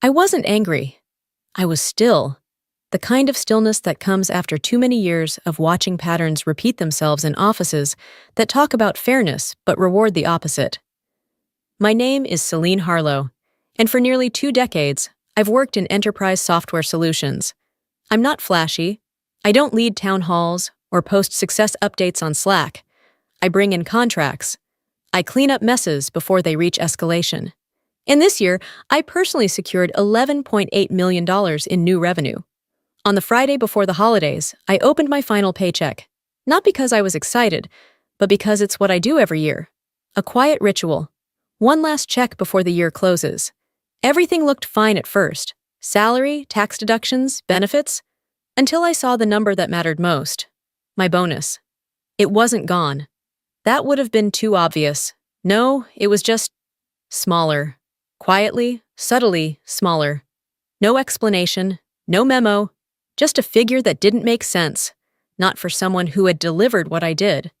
I wasn't angry. I was still. The kind of stillness that comes after too many years of watching patterns repeat themselves in offices that talk about fairness but reward the opposite. My name is Celine Harlow, and for nearly 2 decades, I've worked in enterprise software solutions. I'm not flashy. I don't lead town halls or post success updates on Slack. I bring in contracts. I clean up messes before they reach escalation. And this year, I personally secured $11.8 million in new revenue. On the Friday before the holidays, I opened my final paycheck, not because I was excited, but because it's what I do every year. A quiet ritual. One last check before the year closes. Everything looked fine at first. Salary, tax deductions, benefits, until I saw the number that mattered most. My bonus. It wasn't gone. That would have been too obvious. No, it was just smaller. Quietly, subtly, smaller. No explanation, no memo, just a figure that didn't make sense, not for someone who had delivered what I did.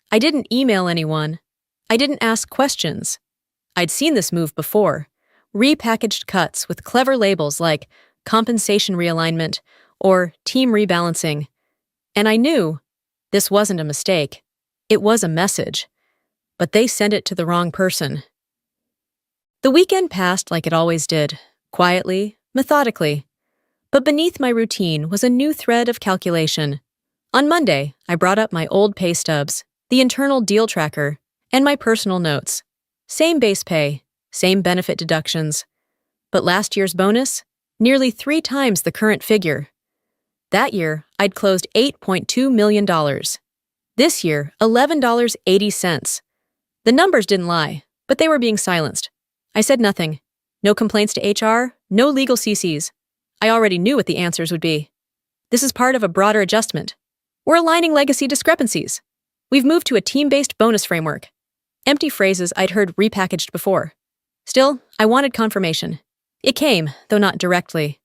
I didn't email anyone. I didn't ask questions. I'd seen this move before. Repackaged cuts with clever labels like compensation realignment or team rebalancing. And I knew this wasn't a mistake. It was a message. But they sent it to the wrong person. The weekend passed like it always did, quietly, methodically. But beneath my routine was a new thread of calculation. On Monday, I brought up my old pay stubs, the internal deal tracker, and my personal notes. Same base pay, same benefit deductions. But last year's bonus? Nearly 3 times the current figure. That year, I'd closed $8.2 million. This year, $11.80. The numbers didn't lie, but they were being silenced. I said nothing. No complaints to HR, no legal CCs. I already knew what the answers would be. This is part of a broader adjustment. We're aligning legacy discrepancies. We've moved to a team-based bonus framework. Empty phrases I'd heard repackaged before. Still, I wanted confirmation. It came, though not directly.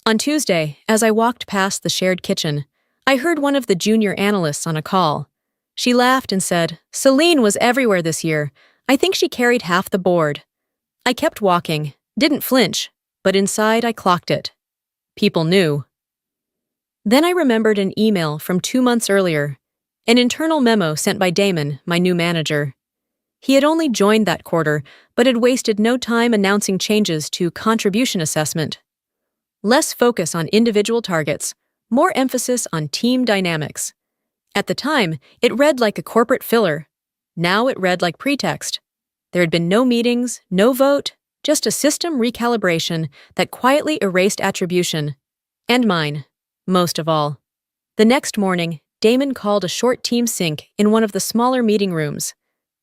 On Tuesday, as I walked past the shared kitchen, I heard one of the junior analysts on a call. She laughed and said, "Celine was everywhere this year. I think she carried half the board." I kept walking, didn't flinch, but inside I clocked it. People knew. Then I remembered an email from 2 months earlier, an internal memo sent by Damon, my new manager. He had only joined that quarter, but had wasted no time announcing changes to contribution assessment. Less focus on individual targets, more emphasis on team dynamics. At the time, it read like a corporate filler. Now it read like pretext. There had been no meetings, no vote, just a system recalibration that quietly erased attribution. And mine, most of all. The next morning, Damon called a short team sync in one of the smaller meeting rooms.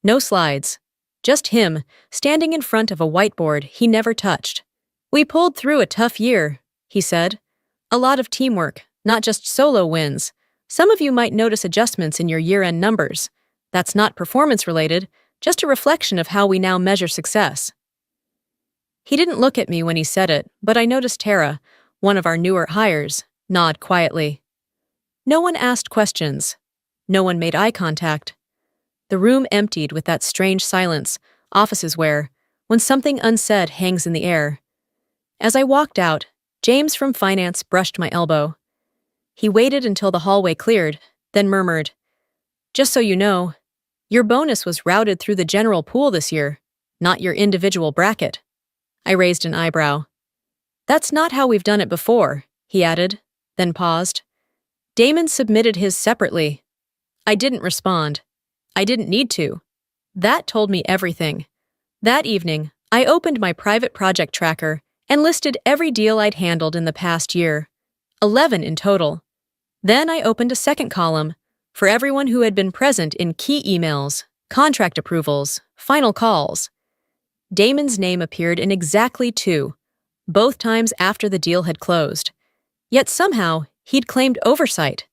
No slides. Just him, standing in front of a whiteboard he never touched. "We pulled through a tough year," he said. "A lot of teamwork, not just solo wins. Some of you might notice adjustments in your year-end numbers. That's not performance-related, just a reflection of how we now measure success." He didn't look at me when he said it, but I noticed Tara, one of our newer hires, nod quietly. No one asked questions. No one made eye contact. The room emptied with that strange silence offices wear when something unsaid hangs in the air. As I walked out, James from finance brushed my elbow. He waited until the hallway cleared, then murmured, "Just so you know, your bonus was routed through the general pool this year, not your individual bracket." I raised an eyebrow. "That's not how we've done it before," he added, then paused. "Damon submitted his separately." I didn't respond. I didn't need to. That told me everything. That evening, I opened my private project tracker and listed every deal I'd handled in the past year. 11 in total. Then I opened a second column for everyone who had been present in key emails, contract approvals, final calls. Damon's name appeared in exactly 2, both times after the deal had closed. Yet somehow, he'd claimed oversight.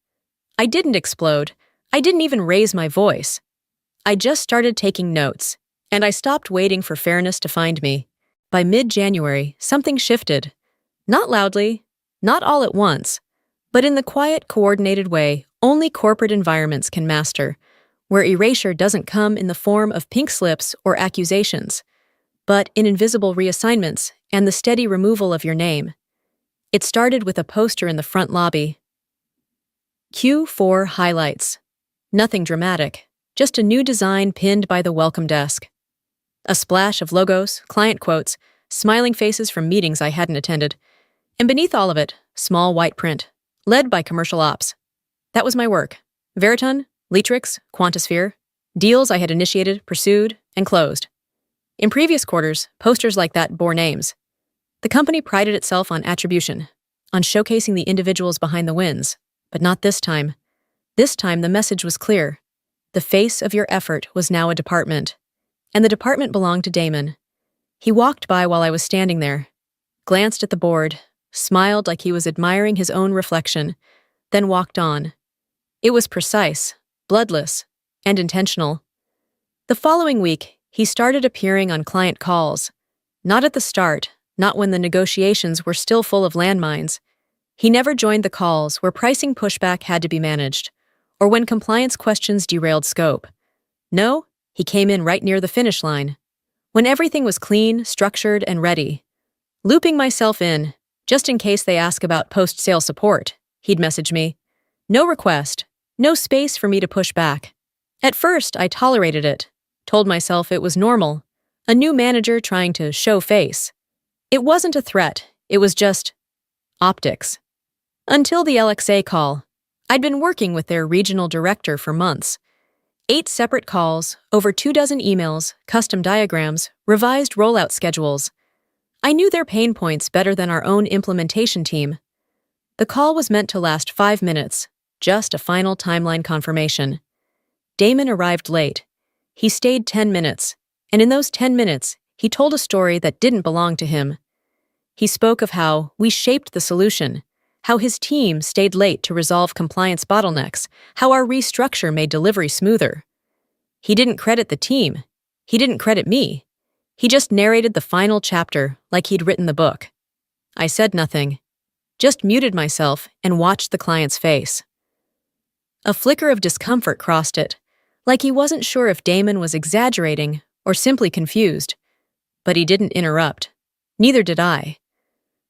I didn't explode. I didn't even raise my voice. I just started taking notes, and I stopped waiting for fairness to find me. By mid-January, something shifted. Not loudly, not all at once, but in the quiet, coordinated way only corporate environments can master, where erasure doesn't come in the form of pink slips or accusations, but in invisible reassignments and the steady removal of your name. It started with a poster in the front lobby. Q4 highlights. Nothing dramatic, just a new design pinned by the welcome desk. A splash of logos, client quotes, smiling faces from meetings I hadn't attended, and beneath all of it, small white print, led by commercial ops. That was my work. Veritone, Leatrix, Quantisphere, deals I had initiated, pursued, and closed. In previous quarters, posters like that bore names. The company prided itself on attribution, on showcasing the individuals behind the wins, but not this time. This time the message was clear. The face of your effort was now a department, and the department belonged to Damon. He walked by while I was standing there, glanced at the board, smiled like he was admiring his own reflection, then walked on. It was precise, bloodless, and intentional. The following week, he started appearing on client calls. Not at the start, not when the negotiations were still full of landmines. He never joined the calls where pricing pushback had to be managed, or when compliance questions derailed scope. No, he came in right near the finish line, when everything was clean, structured, and ready. Looping myself in, just in case they ask about post-sale support, he'd message me. No request, no space for me to push back. At first, I tolerated it, told myself it was normal, a new manager trying to show face. It wasn't a threat, it was just optics. Until the LXA call. I'd been working with their regional director for months. 8 separate calls, over 24 emails, custom diagrams, revised rollout schedules. I knew their pain points better than our own implementation team. The call was meant to last 5 minutes, just a final timeline confirmation. Damon arrived late. He stayed 10 minutes, and in those 10 minutes, he told a story that didn't belong to him. He spoke of how we shaped the solution, how his team stayed late to resolve compliance bottlenecks, how our restructure made delivery smoother. He didn't credit the team. He didn't credit me. He just narrated the final chapter like he'd written the book. I said nothing, just muted myself and watched the client's face. A flicker of discomfort crossed it, like he wasn't sure if Damon was exaggerating or simply confused. But he didn't interrupt. Neither did I.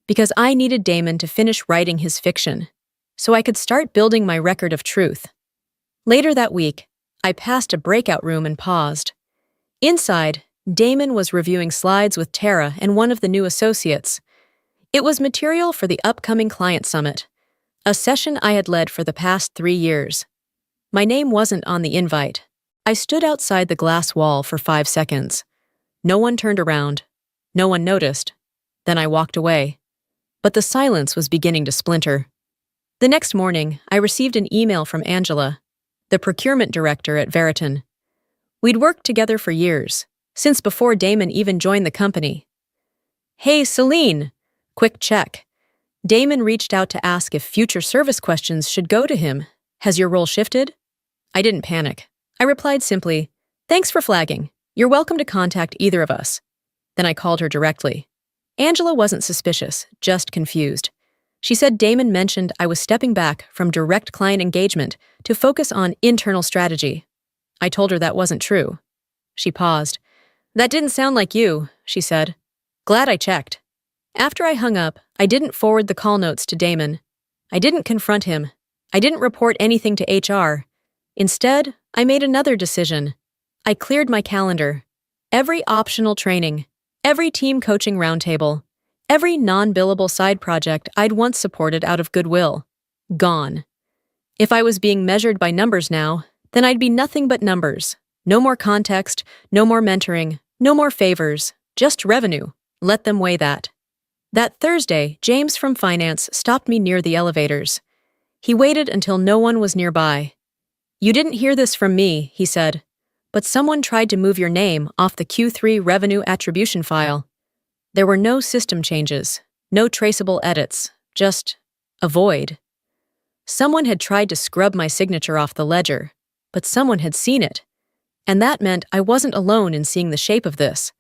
Because I needed Damon to finish writing his fiction, so I could start building my record of truth. Later that week, I passed a breakout room and paused. Inside, Damon was reviewing slides with Tara and one of the new associates. It was material for the upcoming client summit, a session I had led for the past 3 years. My name wasn't on the invite. I stood outside the glass wall for 5 seconds. No one turned around. No one noticed. Then I walked away. But the silence was beginning to splinter. The next morning, I received an email from Angela, the procurement director at Veritone. We'd worked together for years, since before Damon even joined the company. "Hey, Celine!" Quick check. Damon reached out to ask if future service questions should go to him. "Has your role shifted?" I didn't panic. I replied simply, "Thanks for flagging. You're welcome to contact either of us." Then I called her directly. Angela wasn't suspicious, just confused. She said Damon mentioned I was stepping back from direct client engagement to focus on internal strategy. I told her that wasn't true. She paused. "That didn't sound like you," she said. "Glad I checked." After I hung up, I didn't forward the call notes to Damon. I didn't confront him. I didn't report anything to HR. Instead, I made another decision. I cleared my calendar. Every optional training, every team coaching roundtable, every non-billable side project I'd once supported out of goodwill. Gone. If I was being measured by numbers now, then I'd be nothing but numbers. No more context, no more mentoring, no more favors, just revenue. Let them weigh that. That Thursday, James from finance stopped me near the elevators. He waited until no one was nearby. "You didn't hear this from me," he said, "but someone tried to move your name off the Q3 revenue attribution file." There were no system changes, no traceable edits, just a void. Someone had tried to scrub my signature off the ledger, but someone had seen it. And that meant I wasn't alone in seeing the shape of this.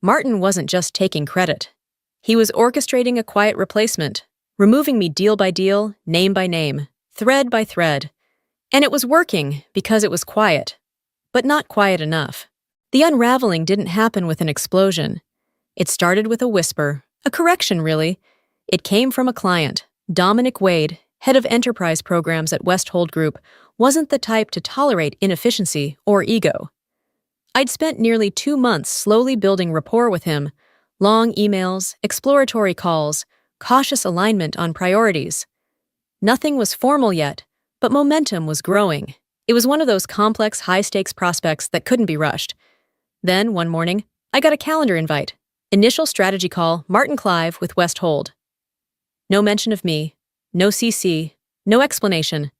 Martin wasn't just taking credit. He was orchestrating a quiet replacement, removing me deal by deal, name by name, thread by thread. And it was working because it was quiet, but not quiet enough. The unraveling didn't happen with an explosion. It started with a whisper, a correction really. It came from a client. Dominic Wade, head of enterprise programs at Westhold Group, wasn't the type to tolerate inefficiency or ego. I'd spent nearly 2 months slowly building rapport with him, long emails, exploratory calls, cautious alignment on priorities. Nothing was formal yet, but momentum was growing. It was one of those complex, high-stakes prospects that couldn't be rushed. Then, one morning, I got a calendar invite. Initial strategy call, Martin Clive with Westhold. No mention of me, no CC, no explanation.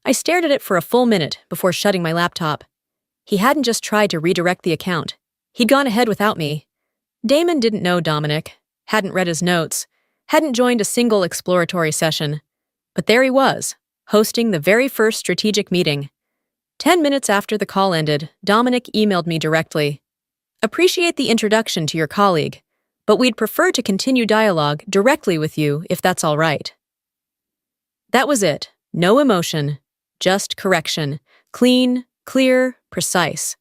I stared at it for a full minute before shutting my laptop. He hadn't just tried to redirect the account. He'd gone ahead without me. Damon didn't know Dominic, hadn't read his notes, hadn't joined a single exploratory session. But there he was, hosting the very first strategic meeting. 10 minutes after the call ended, Dominic emailed me directly. Appreciate the introduction to your colleague, but we'd prefer to continue dialogue directly with you if that's all right. That was it. No emotion, just correction. Clean, clear, precise.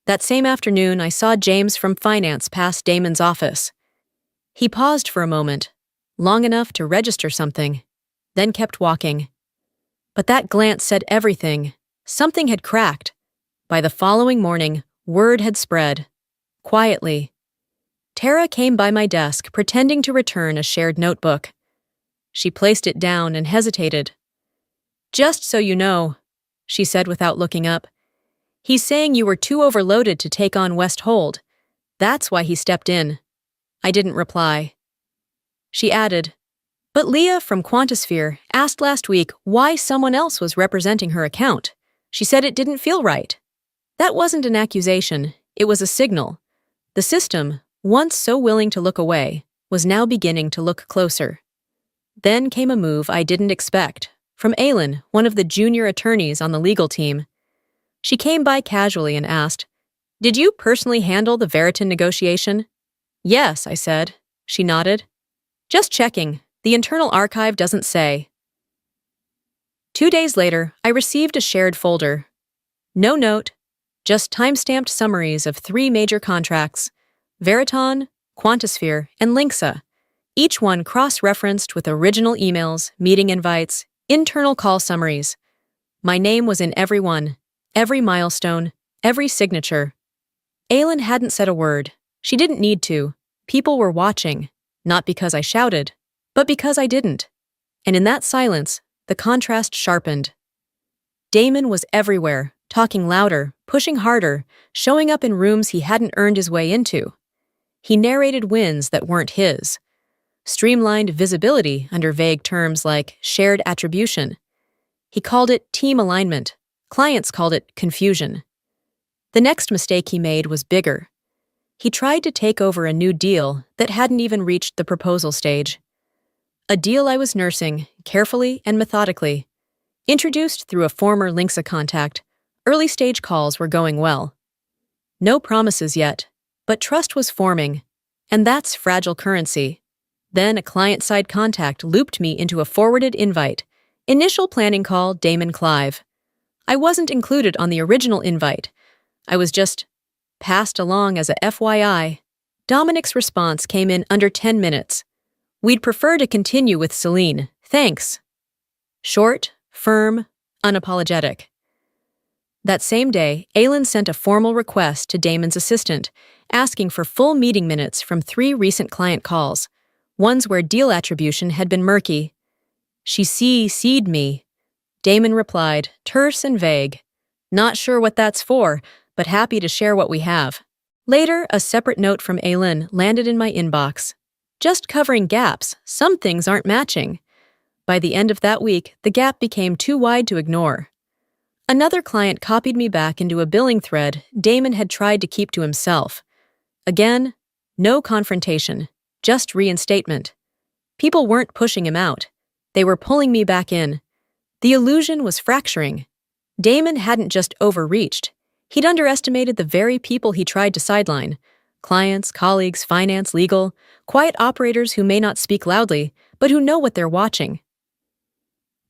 That same afternoon, I saw James from finance pass Damon's office. He paused for a moment, long enough to register something, then kept walking. But that glance said everything. Something had cracked. By the following morning, word had spread. Quietly. Tara came by my desk, pretending to return a shared notebook. She placed it down and hesitated. Just so you know, she said without looking up, he's saying you were too overloaded to take on Westhold. That's why he stepped in. I didn't reply. She added, but Leah from Quantisphere asked last week why someone else was representing her account. She said it didn't feel right. That wasn't an accusation, it was a signal. The system, once so willing to look away, was now beginning to look closer. Then came a move I didn't expect, from Aylin, one of the junior attorneys on the legal team. She came by casually and asked, "Did you personally handle the Veriton negotiation?" "Yes," I said. She nodded. "Just checking. The internal archive doesn't say." 2 days later, I received a shared folder. No note, just time-stamped summaries of 3 major contracts, Veriton, Quantisphere, and Linxa, each one cross-referenced with original emails, meeting invites, internal call summaries. My name was in every one, every milestone, every signature. Aylin hadn't said a word. She didn't need to. People were watching, not because I shouted, but because I didn't. And in that silence, the contrast sharpened. Damon was everywhere, talking louder, pushing harder, showing up in rooms he hadn't earned his way into. He narrated wins that weren't his. Streamlined visibility under vague terms like shared attribution. He called it team alignment. Clients called it confusion. The next mistake he made was bigger. He tried to take over a new deal that hadn't even reached the proposal stage. A deal I was nursing, carefully and methodically. Introduced through a former Linxa contact, early-stage calls were going well. No promises yet, but trust was forming, and that's fragile currency. Then a client-side contact looped me into a forwarded invite. Initial planning call, Damon Clive. I wasn't included on the original invite. I was just passed along as a FYI. Dominic's response came in under 10 minutes. "We'd prefer to continue with Celine. Thanks." Short, firm, unapologetic. That same day, Aylin sent a formal request to Damon's assistant, asking for full meeting minutes from 3 recent client calls, ones where deal attribution had been murky. She CC'd me. Damon replied, terse and vague. "Not sure what that's for, but happy to share what we have." Later, a separate note from Aylin landed in my inbox. "Just covering gaps, some things aren't matching." By the end of that week, the gap became too wide to ignore. Another client copied me back into a billing thread Damon had tried to keep to himself. Again, no confrontation, just reinstatement. People weren't pushing him out. They were pulling me back in. The illusion was fracturing. Damon hadn't just overreached. He'd underestimated the very people he tried to sideline. Clients, colleagues, finance, legal, quiet operators who may not speak loudly, but who know what they're watching.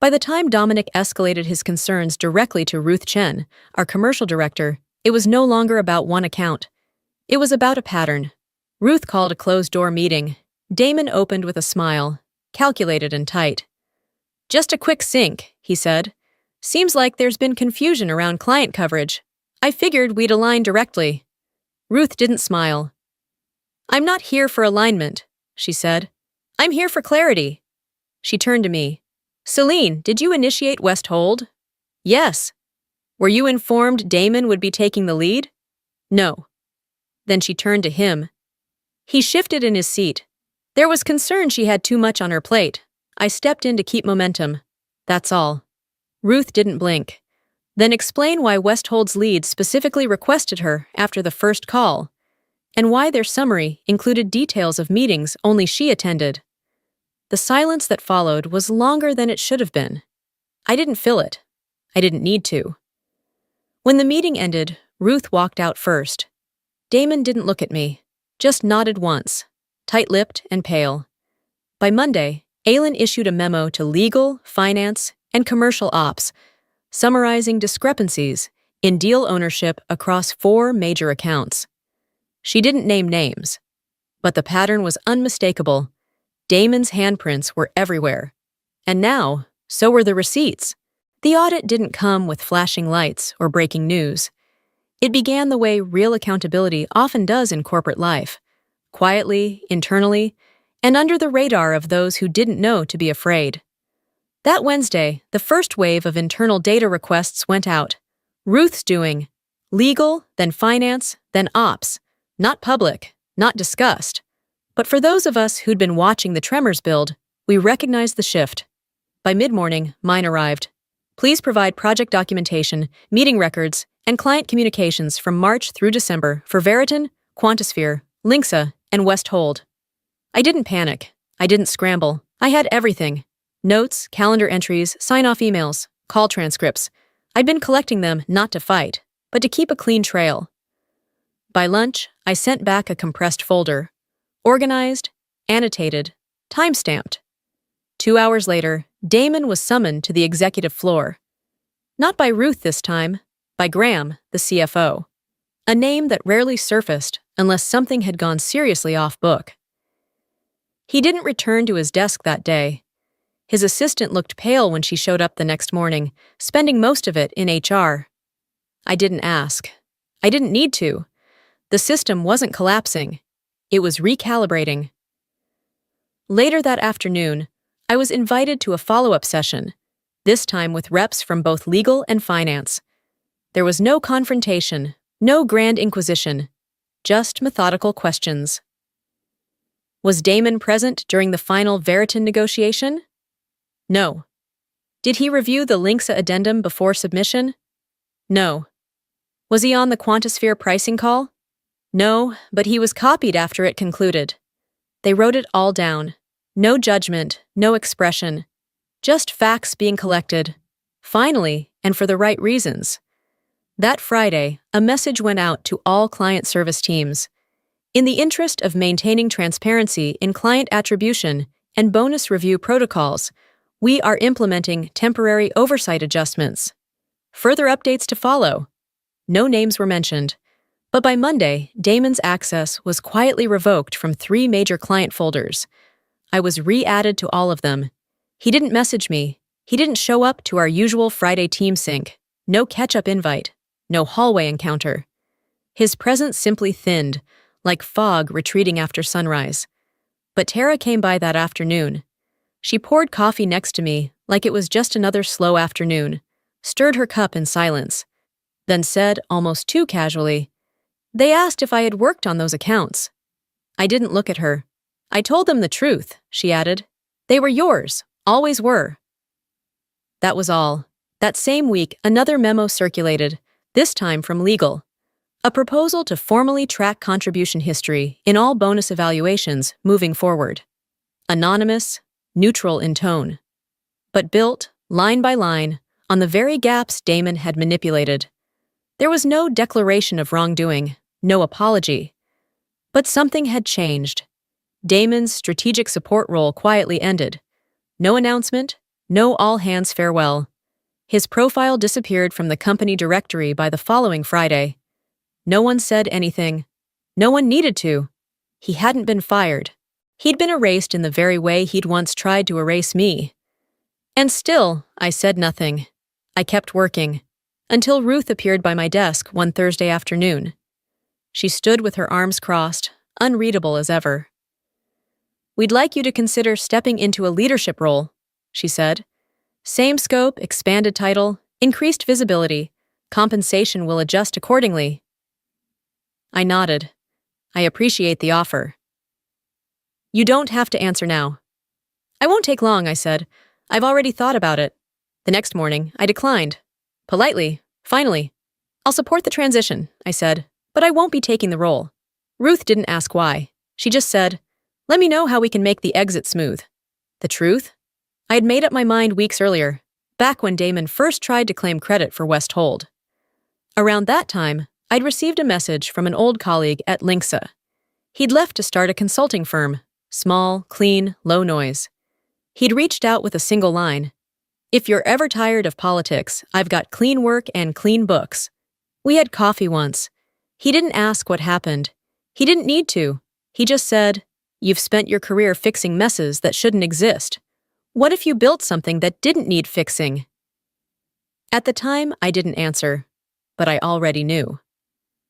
By the time Dominic escalated his concerns directly to Ruth Chen, our commercial director, It was no longer about one account. It was about a pattern. Ruth called a closed-door meeting. Damon opened with a smile, calculated and tight. "Just a quick sync," he said. "Seems like there's been confusion around client coverage. I figured we'd align directly." Ruth didn't smile. "I'm not here for alignment," she said. "I'm here for clarity." She turned to me. "Celine, did you initiate West Hold?" "Yes." "Were you informed Damon would be taking the lead?" "No." Then she turned to him. He shifted in his seat. There was concern she had too much on her plate. I stepped in to keep momentum. That's all. Ruth didn't blink. "Then explain why West Hold's lead specifically requested her after the first call, and why their summary included details of meetings only she attended." The silence that followed was longer than it should have been. I didn't fill it. I didn't need to. When the meeting ended, Ruth walked out first. Damon didn't look at me, just nodded once, tight-lipped and pale. By Monday, Aylin issued a memo to legal, finance, and commercial ops, summarizing discrepancies in deal ownership across 4 major accounts. She didn't name names, but the pattern was unmistakable. Damon's handprints were everywhere. And now, so were the receipts. The audit didn't come with flashing lights or breaking news. It began the way real accountability often does in corporate life, quietly, internally, and under the radar of those who didn't know to be afraid. That Wednesday, the first wave of internal data requests went out. Ruth's doing. Legal, then finance, then ops. Not public, not discussed. But for those of us who'd been watching the tremors build, we recognized the shift. By mid-morning, mine arrived. "Please provide project documentation, meeting records, and client communications from March through December for Veriton, Quantisphere, Linxa, and West Hold." I didn't panic. I didn't scramble. I had everything. Notes, calendar entries, sign-off emails, call transcripts. I'd been collecting them not to fight, but to keep a clean trail. By lunch, I sent back a compressed folder. Organized, annotated, time-stamped. 2 hours later, Damon was summoned to the executive floor. Not by Ruth this time, by Graham, the CFO. A name that rarely surfaced unless something had gone seriously off book. He didn't return to his desk that day. His assistant looked pale when she showed up the next morning, spending most of it in HR. I didn't ask. I didn't need to. The system wasn't collapsing. It was recalibrating. Later that afternoon, I was invited to a follow-up session, this time with reps from both legal and finance. There was no confrontation, no grand inquisition, just methodical questions. Was Damon present during the final Veriton negotiation? No. Did he review the Linxa addendum before submission? No. Was he on the Quantisphere pricing call? No, but he was copied after it concluded. They wrote it all down. No judgment, no expression. Just facts being collected. Finally, and for the right reasons. That Friday, a message went out to all client service teams. In the interest of maintaining transparency in client attribution and bonus review protocols, we are implementing temporary oversight adjustments. Further updates to follow. No names were mentioned. But by Monday, Damon's access was quietly revoked from 3 major client folders. I was re-added to all of them. He didn't message me. He didn't show up to our usual Friday team sync. No catch-up invite. No hallway encounter. His presence simply thinned, like fog retreating after sunrise. But Tara came by that afternoon. She poured coffee next to me like it was just another slow afternoon, stirred her cup in silence, then said almost too casually, "They asked if I had worked on those accounts." I didn't look at her. "I told them the truth," she added. "They were yours, always were." That was all. That same week, another memo circulated, this time from legal. A proposal to formally track contribution history in all bonus evaluations moving forward. Anonymous, neutral in tone. But built, line by line, on the very gaps Damon had manipulated. There was no declaration of wrongdoing, no apology. But something had changed. Damon's strategic support role quietly ended. No announcement, no all-hands farewell. His profile disappeared from the company directory by the following Friday. No one said anything. No one needed to. He hadn't been fired. He'd been erased in the very way he'd once tried to erase me. And still, I said nothing. I kept working, until Ruth appeared by my desk one Thursday afternoon. She stood with her arms crossed, unreadable as ever. "We'd like you to consider stepping into a leadership role," she said. "Same scope, expanded title, increased visibility. Compensation will adjust accordingly." I nodded. "I appreciate the offer." "You don't have to answer now." "I won't take long," I said. "I've already thought about it." The next morning, I declined. Politely, finally. "I'll support the transition," I said, "but I won't be taking the role." Ruth didn't ask why. She just said, "Let me know how we can make the exit smooth." The truth? I had made up my mind weeks earlier, back when Damon first tried to claim credit for West Hold. Around that time, I'd received a message from an old colleague at Linksa. He'd left to start a consulting firm, small, clean, low noise. He'd reached out with a single line, "If you're ever tired of politics, I've got clean work and clean books." We had coffee once. He didn't ask what happened. He didn't need to. He just said, "You've spent your career fixing messes that shouldn't exist. What if you built something that didn't need fixing?" At the time, I didn't answer, but I already knew.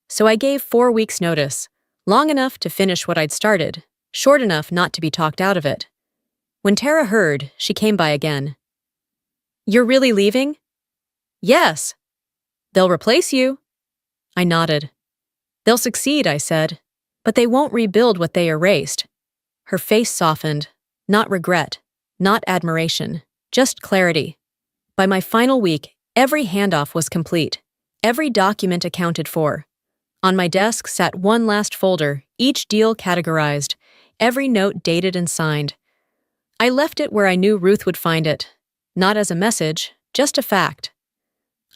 So I gave 4 weeks' notice, long enough to finish what I'd started, short enough not to be talked out of it. When Tara heard, she came by again. "You're really leaving?" "Yes." "They'll replace you." I nodded. "They'll succeed," I said, "but they won't rebuild what they erased." Her face softened, not regret, not admiration, just clarity. By my final week, every handoff was complete, every document accounted for. On my desk sat one last folder, each deal categorized, every note dated and signed. I left it where I knew Ruth would find it, not as a message, just a fact.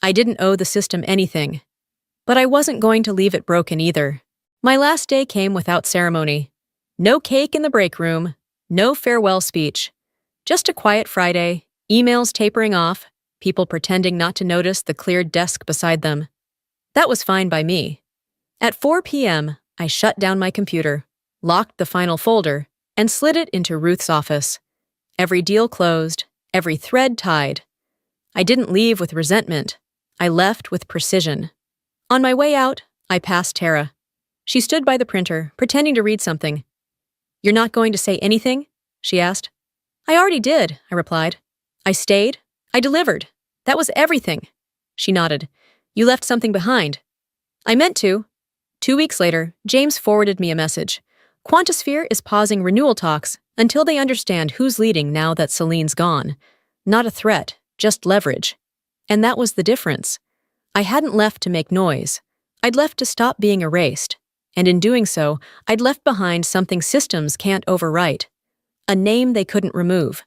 I didn't owe the system anything, but I wasn't going to leave it broken either. My last day came without ceremony. No cake in the break room, no farewell speech. Just a quiet Friday, emails tapering off, people pretending not to notice the cleared desk beside them. That was fine by me. At 4 p.m., I shut down my computer, locked the final folder, and slid it into Ruth's office. Every deal closed, every thread tied. I didn't leave with resentment. I left with precision. On my way out, I passed Tara. She stood by the printer, pretending to read something. "You're not going to say anything?" she asked. "I already did," I replied. "I stayed. I delivered. That was everything." She nodded. "You left something behind." "I meant to." 2 weeks later, James forwarded me a message. "Quantisphere is pausing renewal talks until they understand who's leading now that Celine's gone. Not a threat, just leverage." And that was the difference. I hadn't left to make noise. I'd left to stop being erased. And in doing so, I'd left behind something systems can't overwrite. A name they couldn't remove.